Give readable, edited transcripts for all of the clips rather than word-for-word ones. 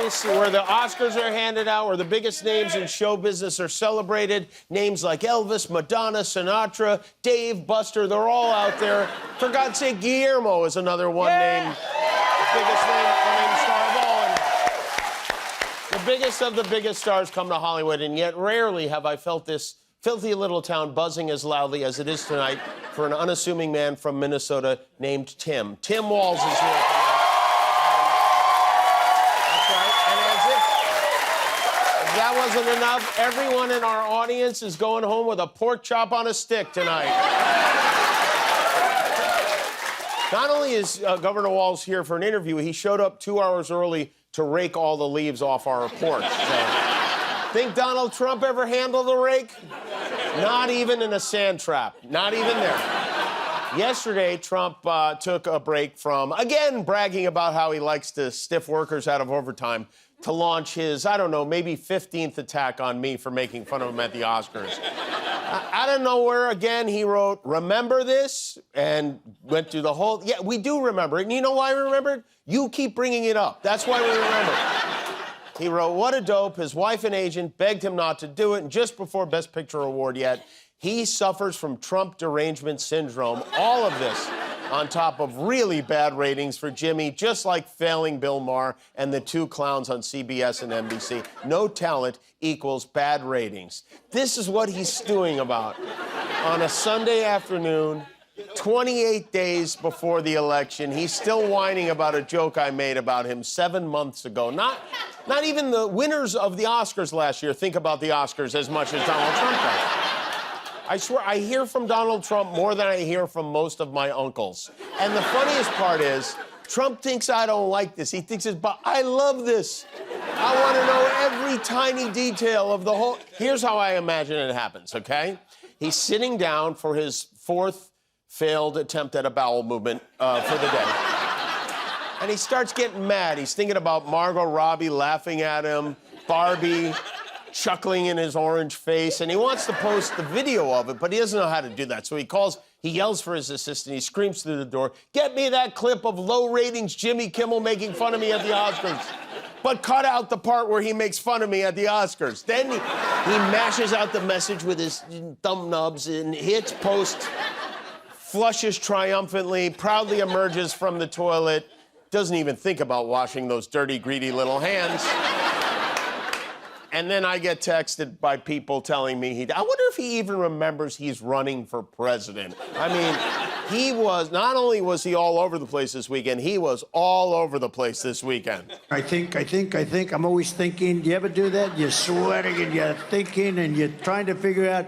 place where the Oscars are handed out, where the biggest names in show business are celebrated. Names like Elvis, Madonna, Sinatra, Dave, Buster, they're all out there. For God's sake, Guillermo is another one named biggest name star of all. And the biggest of the biggest stars come to Hollywood, and yet rarely have I felt this filthy little town buzzing as loudly as it is tonight for an unassuming man from Minnesota named Tim. Tim Walz is here tonight. That's right. And as if that wasn't enough, everyone in our audience is going home with a pork chop on a stick tonight. Not only is Governor Walz here for an interview, he showed up 2 hours early to rake all the leaves off our porch. So, think Donald Trump ever handled a rake? Not even in a sand trap. Not even there. Yesterday, Trump took a break from, again, bragging about how he likes to stiff workers out of overtime to launch his, I don't know, maybe 15th attack on me for making fun of him at the Oscars. Out of nowhere, again, he wrote, "Remember this?" and went through the whole... Yeah, we do remember it. And you know why we remember it? You keep bringing it up. That's why we remember it. He wrote, "What a dope." His wife and agent begged him not to do it. And just before Best Picture award yet, he suffers from Trump derangement syndrome. All of this on top of really bad ratings for Jimmy, just like failing Bill Maher and the two clowns on CBS and NBC. No talent equals bad ratings. This is what he's stewing about on a Sunday afternoon, 28 days before the election. He's still whining about a joke I made about him 7 months ago. Not even the winners of the Oscars last year think about the Oscars as much as Donald Trump does. I swear, I hear from Donald Trump more than I hear from most of my uncles. And the funniest part is, Trump thinks I don't like this. He thinks it's, but I love this. I want to know every tiny detail of the whole... Here's how I imagine it happens, okay? He's sitting down for his fourth failed attempt at a bowel movement for the day. And he starts getting mad. He's thinking about Margot Robbie laughing at him, Barbie chuckling in his orange face, and he wants to post the video of it, but he doesn't know how to do that. So he yells for his assistant, he screams through the door, "Get me that clip of low ratings Jimmy Kimmel making fun of me at the Oscars. But cut out the part where he makes fun of me at the Oscars." Then he mashes out the message with his thumb nubs and hits post, flushes triumphantly, proudly emerges from the toilet, doesn't even think about washing those dirty, greedy little hands. And then I get texted by people telling me I wonder if he even remembers he's running for president. I mean, not only was he all over the place this weekend, he was all over the place this weekend. I think. I'm always thinking. Do you ever do that? You're sweating and you're thinking and you're trying to figure out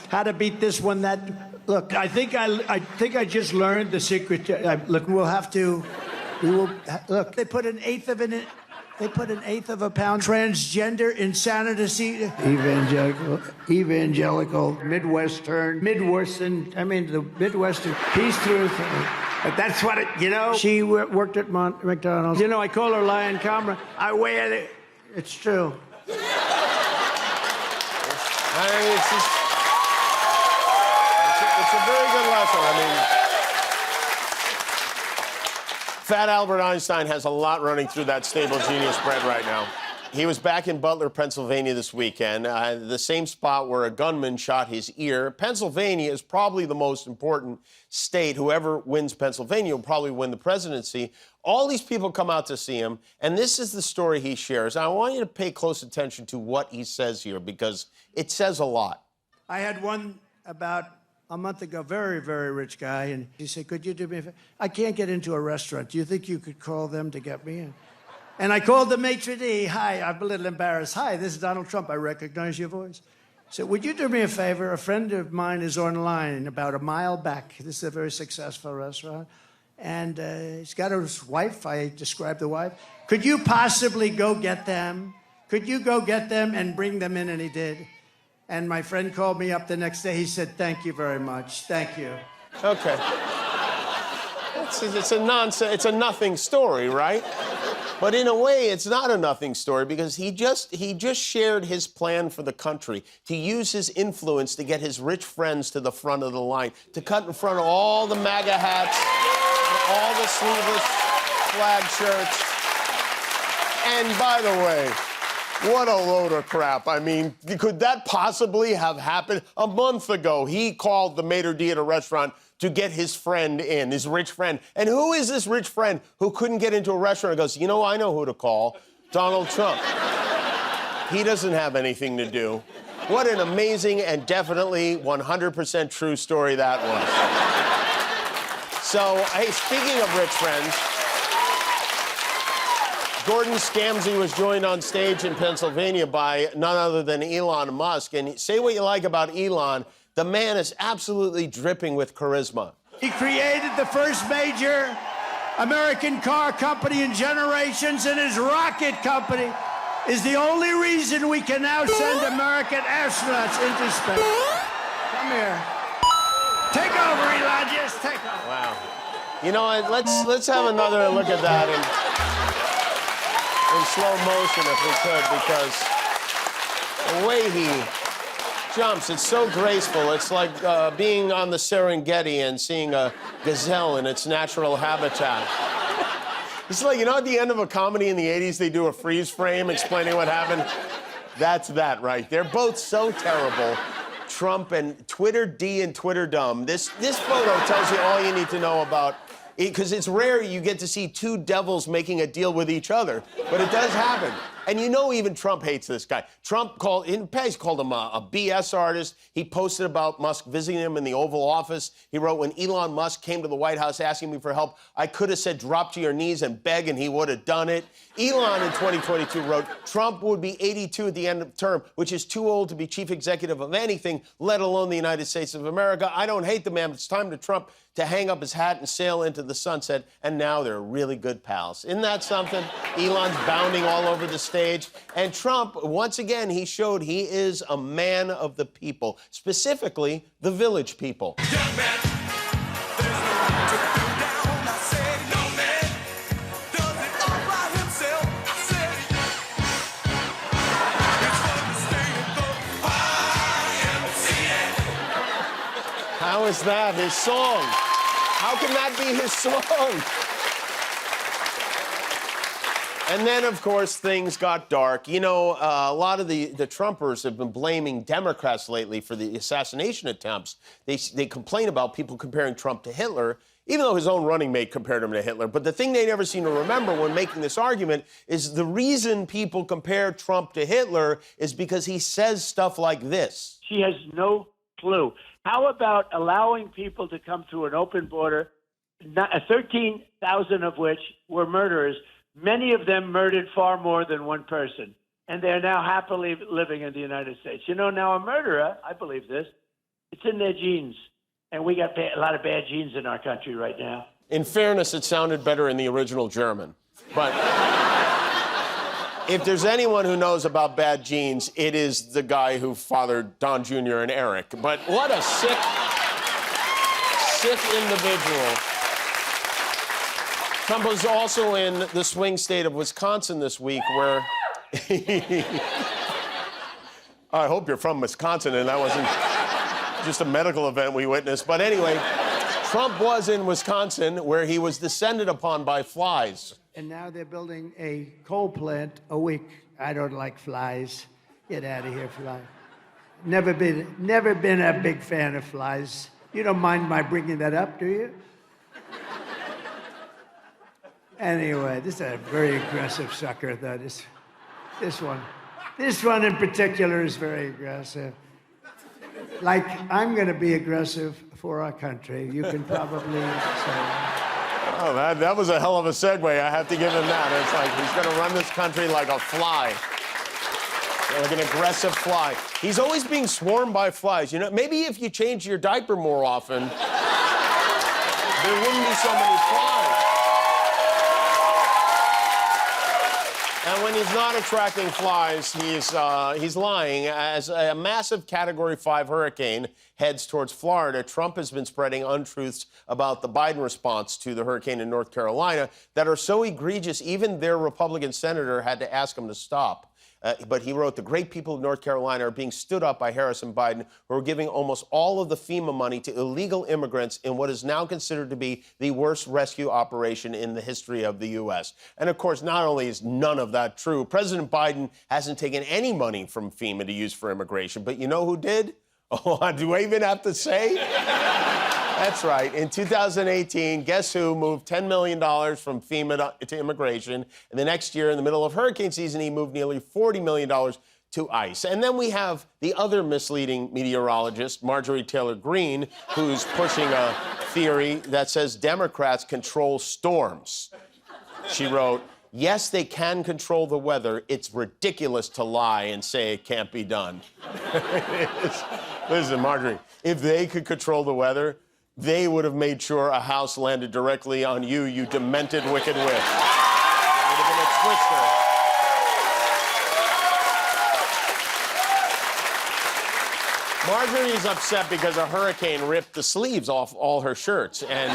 how to beat this one, that. Look, I think I just learned the secret. Look, we will, look, they put an eighth of a pound transgender insanity. Evangelical, Midwestern, I mean, the Midwestern peace truth. But that's what it, you know. She worked at McDonald's. You know, I call her Lion Camera. I wear it. It's true. I mean, it's a very good lesson. I mean, Fat Albert Einstein has a lot running through that stable genius bread right now. He was back in Butler, Pennsylvania this weekend, the same spot where a gunman shot his ear. Pennsylvania is probably the most important state. Whoever wins Pennsylvania will probably win the presidency. All these people come out to see him, and this is the story he shares. I want you to pay close attention to what he says here, because it says a lot. I had one about a month ago, very, very rich guy, and he said, "Could you do me a favor? I can't get into a restaurant. Do you think you could call them to get me in?" And I called the maitre d'. "Hi, I'm a little embarrassed. Hi, this is Donald Trump. I recognize your voice." So would you do me a favor? A friend of mine is online about a mile back. This is a very successful restaurant. And he's got his wife. I described the wife. Could you possibly go get them? Could you go get them and bring them in? And he did. And my friend called me up the next day. He said, "Thank you very much. Thank you." Okay. It's a nothing story, right? But in a way, it's not a nothing story, because he just shared his plan for the country, to use his influence to get his rich friends to the front of the line, to cut in front of all the MAGA hats, all the sleeveless flag shirts. And by the way, what a load of crap. I mean, could that possibly have happened? A month ago, he called the maitre d' at a restaurant to get his friend in, his rich friend. And who is this rich friend who couldn't get into a restaurant and goes, you know, I know who to call, Donald Trump. He doesn't have anything to do. What an amazing and definitely 100% true story that was. So, hey, speaking of rich friends, Gordon Scamsey was joined on stage in Pennsylvania by none other than Elon Musk. And say what you like about Elon, the man is absolutely dripping with charisma. He created the first major American car company in generations, and his rocket company is the only reason we can now send American astronauts into space. Come here. Take over, Elon. Just take over. Wow. You know what? Let's have another look at that in slow motion if we could, because the way he jumps, it's so graceful. It's like being on the Serengeti and seeing a gazelle in its natural habitat. It's like, you know, at the end of a comedy in the 80s, they do a freeze frame explaining what happened? That's that right. They're both so terrible. Trump and Twitter D and Twitter dumb. This photo tells you all you need to know about, because it's rare you get to see two devils making a deal with each other, but it does happen. And you know even Trump hates this guy. Trump called him a BS artist. He posted about Musk visiting him in the Oval Office. He wrote, when Elon Musk came to the White House asking me for help, I could have said drop to your knees and beg, and he would have done it. Elon in 2022 wrote, Trump would be 82 at the end of the term, which is too old to be chief executive of anything, let alone the United States of America. I don't hate the man, but it's time to Trump to hang up his hat and sail into the sunset, and now they're really good pals. Isn't that something? Elon's bounding all over the stage. And Trump, once again, he showed he is a man of the people, specifically the village people. Young man, there's no right to go down. I said, no man does it all by himself. I said, it's fun to stay at the YMCA. How is that his song? How can that be his song? And then, of course, things got dark. You know, a lot of the Trumpers have been blaming Democrats lately for the assassination attempts. They complain about people comparing Trump to Hitler, even though his own running mate compared him to Hitler. But the thing they never seem to remember when making this argument is the reason people compare Trump to Hitler is because he says stuff like this. She has no clue. How about allowing people to come through an open border, 13,000 of which were murderers? Many of them murdered far more than one person, and they're now happily living in the United States. You know, now a murderer, I believe this, it's in their genes, and we got a lot of bad genes in our country right now. In fairness, it sounded better in the original German. But if there's anyone who knows about bad genes, it is the guy who fathered Don Jr. and Eric. But what a sick individual. Trump was also in the swing state of Wisconsin this week, where I hope you're from Wisconsin and that wasn't just a medical event we witnessed. But anyway, Trump was in Wisconsin, where he was descended upon by flies. And now they're building a coal plant a week. I don't like flies. Get out of here, fly. Never been a big fan of flies. You don't mind my bringing that up, do you? Anyway, this is a very aggressive sucker, though. This one in particular is very aggressive. Like, I'm going to be aggressive for our country. You can probably say. Oh, that was a hell of a segue. I have to give him that. It's like he's going to run this country like a fly. Like an aggressive fly. He's always being swarmed by flies. You know, maybe if you change your diaper more often, there wouldn't be so many flies. And when he's not attracting flies, he's lying. As a massive Category 5 hurricane heads towards Florida, Trump has been spreading untruths about the Biden response to the hurricane in North Carolina that are so egregious, even their Republican senator had to ask him to stop. But he wrote, the great people of North Carolina are being stood up by Harris and Biden, who are giving almost all of the FEMA money to illegal immigrants in what is now considered to be the worst rescue operation in the history of the U.S. And, of course, not only is none of that true, President Biden hasn't taken any money from FEMA to use for immigration. But you know who did? Oh, do I even have to say? That's right. In 2018, guess who moved $10 million from FEMA to immigration? And the next year, in the middle of hurricane season, he moved nearly $40 million to ICE. And then we have the other misleading meteorologist, Marjorie Taylor Greene, who's pushing a theory that says Democrats control storms. She wrote, yes, they can control the weather. It's ridiculous to lie and say it can't be done. Listen, Marjorie, if they could control the weather, they would have made sure a house landed directly on you, you demented, wicked witch. It would have been a twister. Marjorie is upset because a hurricane ripped the sleeves off all her shirts, and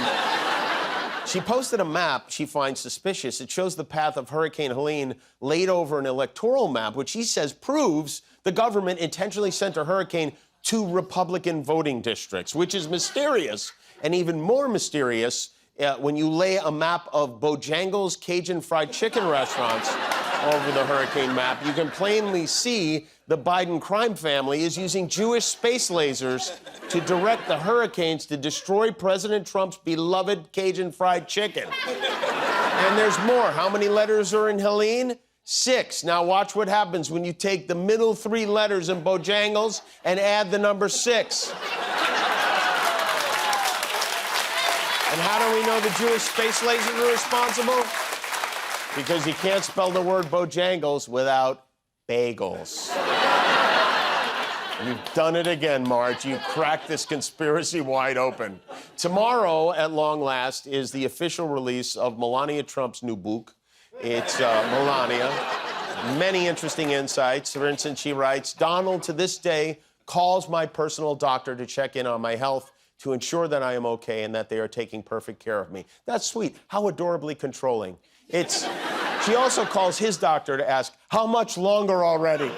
she posted a map she finds suspicious. It shows the path of Hurricane Helene laid over an electoral map, which she says proves the government intentionally sent a hurricane to Republican voting districts, which is mysterious. And even more mysterious when you lay a map of Bojangles Cajun fried chicken restaurants over the hurricane map, you can plainly see the Biden crime family is using Jewish space lasers to direct the hurricanes to destroy President Trump's beloved Cajun fried chicken. And there's more. How many letters are in Helene? 6. Now watch what happens when you take the middle 3 letters in Bojangles and add the number 6. And how do we know the Jewish space lasers are responsible? Because you can't spell the word Bojangles without bagels. You've done it again, Marge. You cracked this conspiracy wide open. Tomorrow, at long last, is the official release of Melania Trump's new book. It's Melania. Many interesting insights. For instance, she writes, Donald, to this day, calls my personal doctor to check in on my health to ensure that I am okay and that they are taking perfect care of me. That's sweet. How adorably controlling. She also calls his doctor to ask, how much longer already?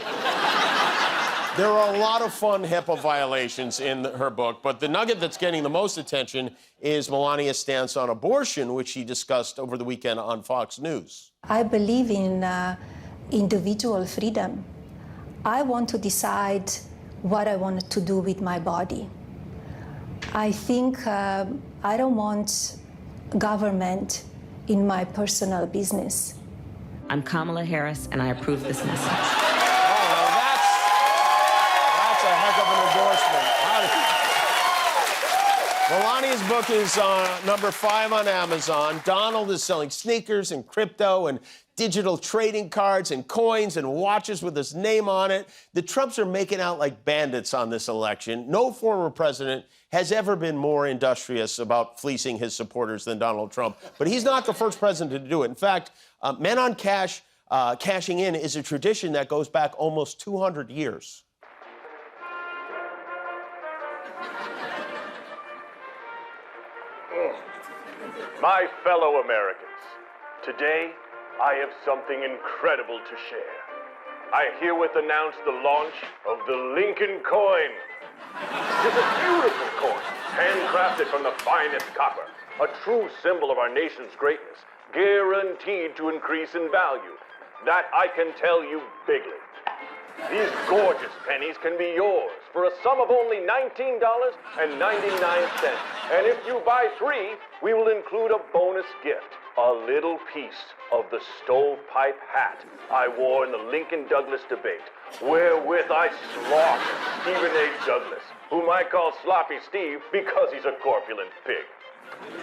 There are a lot of fun HIPAA violations in her book, but the nugget that's getting the most attention is Melania's stance on abortion, which she discussed over the weekend on Fox News. I believe in individual freedom. I want to decide what I want to do with my body. I think I don't want government in my personal business. I'm Kamala Harris, and I approve this message. That's a heck of an endorsement. Melania's book is number 5 on Amazon. Donald is selling sneakers and crypto and digital trading cards and coins and watches with his name on it. The Trumps are making out like bandits on this election. No former president has ever been more industrious about fleecing his supporters than Donald Trump. But he's not the first president to do it. In fact, men on cash cashing in is a tradition that goes back almost 200 years. My fellow Americans, today I have something incredible to share. I herewith announce the launch of the Lincoln coin. It's a beautiful coin, handcrafted from the finest copper, a true symbol of our nation's greatness, guaranteed to increase in value. That I can tell you bigly. These gorgeous pennies can be yours for a sum of only $19.99. And if you buy 3, we will include a bonus gift, a little piece of the stovepipe hat I wore in the Lincoln-Douglas debate, wherewith I slaughtered Stephen A. Douglas, whom I call Sloppy Steve because he's a corpulent pig.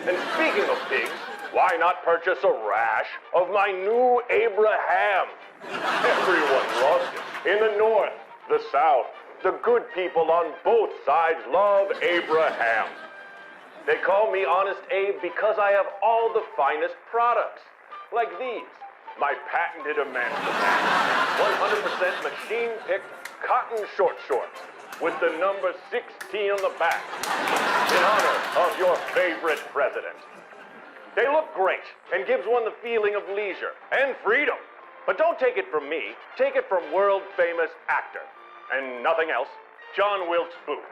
And speaking of pigs, why not purchase a rash of my new Abraham? Everyone loves it. In the North, the South, the good people on both sides love Abraham. They call me Honest Abe because I have all the finest products, like these, my patented Amanda 100% machine-picked cotton short shorts with the number 16 on the back, in honor of your favorite president. They look great and gives one the feeling of leisure and freedom. But don't take it from me. Take it from world-famous actor, and nothing else, John Wilkes Booth.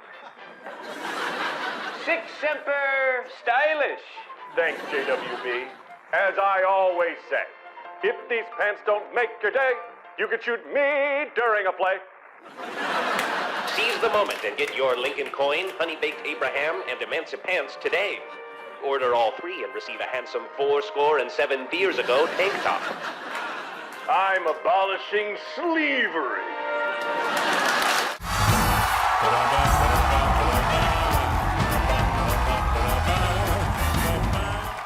Sic semper stylish. Thanks, JWB. As I always say, if these pants don't make your day, you could shoot me during a play. Seize the moment and get your Lincoln coin, honey-baked Abraham, and emancipants today. Order all three and receive a handsome 7 years ago tank top. I'm abolishing slavery. Ta-da-da.